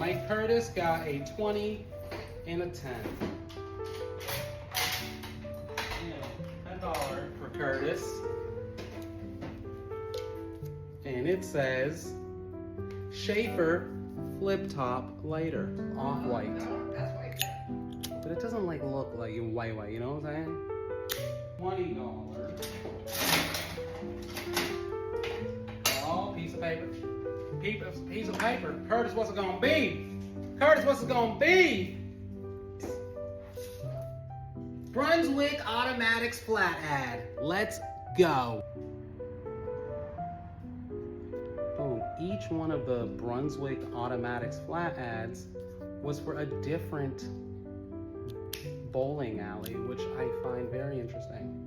Mike Curtis got a 20 and a 10. Yeah, $10 for Curtis. And it says Schaefer flip top lighter, off-white. That's white. But it doesn't like look like white, you know what I'm saying? $20. Oh, piece of paper. Piece of paper. Curtis, what's it gonna be? Curtis, what's it gonna be? Brunswick Automatics flat ad. Let's go. Boom. Each one of the Brunswick Automatics flat ads was for a different bowling alley, which I find very interesting.